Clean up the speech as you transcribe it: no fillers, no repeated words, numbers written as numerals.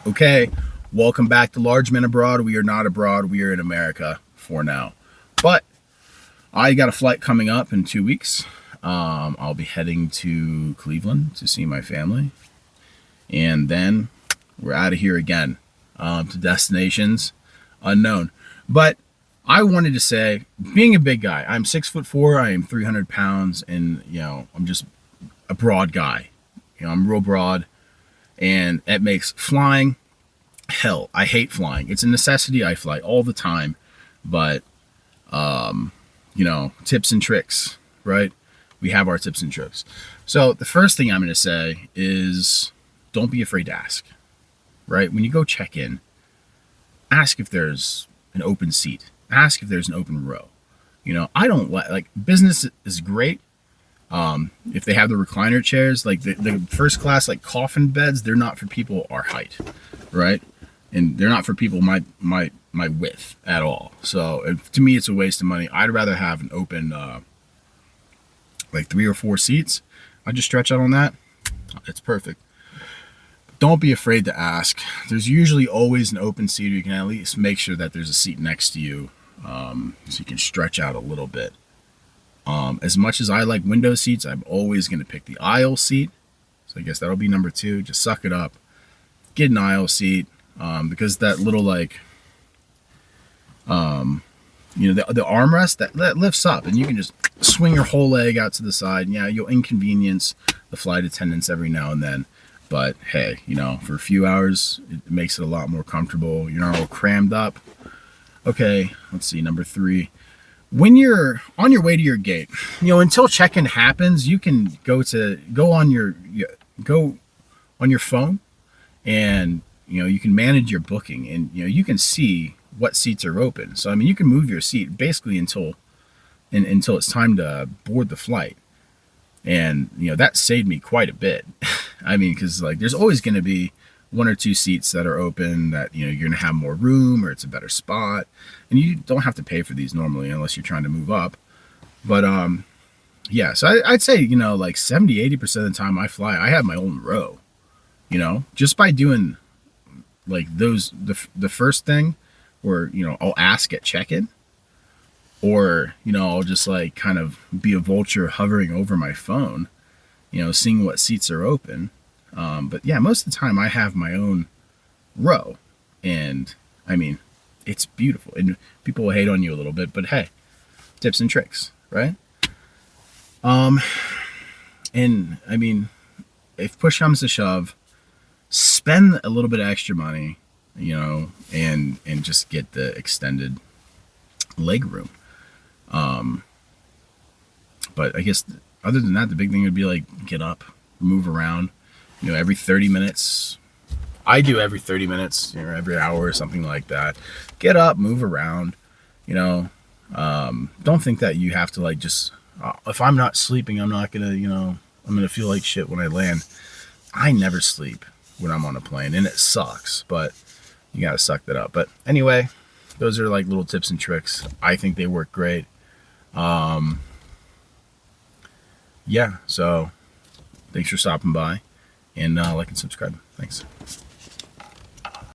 Okay, welcome back to Large Men Abroad. We are not abroad, we are in America for now. But I got a flight coming up in 2 weeks. I'll be heading to Cleveland to see my family. And then we're out of here again to destinations unknown. But I wanted to say, being a big guy, I'm 6'4", I am 300 pounds, and I'm just a broad guy. I'm real broad, and it makes flying hell. I hate flying. It's a necessity. I fly all the time, but tips and tricks, right? We have our tips and tricks. So the first thing I'm going to say is, don't be afraid to ask, right? When you go check in, ask if there's an open seat. Ask if there's an open row. I don't like business is great. If they have the recliner chairs, like the first class, like coffin beds, they're not for people our height, right? And they're not for people my width at all. So to me, it's a waste of money. I'd rather have an open, like 3 or 4 seats. I just stretch out on that. It's perfect. Don't be afraid to ask. There's usually always an open seat, or you can at least make sure that there's a seat next to you, so you can stretch out a little bit. As much as I like window seats, I'm always going to pick the aisle seat. So I guess that'll be number 2. Just suck it up. Get an aisle seat, because that little the armrest that lifts up, and you can just swing your whole leg out to the side. Yeah, you'll inconvenience the flight attendants every now and then. But hey, for a few hours, it makes it a lot more comfortable. You're not all crammed up. Okay, let's see, number 3. When you're on your way to your gate, until check-in happens, you can go on your phone, and you can manage your booking, and you can see what seats are open. So you can move your seat basically until it's time to board the flight. And that saved me quite a bit. Because there's always going to be 1 or 2 seats that are open that you're going to have more room, or it's a better spot, and you don't have to pay for these normally unless you're trying to move up. But yeah, so I'd say 70-80% of the time I fly, I have my own row. Just by doing the first thing, where I'll ask at check-in, or I'll just kind of be a vulture hovering over my phone, seeing what seats are open. But yeah, most of the time I have my own row, and it's beautiful, and people will hate on you a little bit, but hey, tips and tricks, right? And if push comes to shove, spend a little bit of extra money, and just get the extended leg room. But I guess other than that, the big thing would be get up, move around, every 30 minutes. I do every 30 minutes, every hour or something like that. Get up, move around, don't think that you have to just, if I'm not sleeping, I'm not gonna, I'm gonna feel like shit when I land. I never sleep when I'm on a plane, and it sucks, but you gotta suck that up. But anyway, those are little tips and tricks. I think they work great. Yeah, so thanks for stopping by, and like and subscribe. Thanks.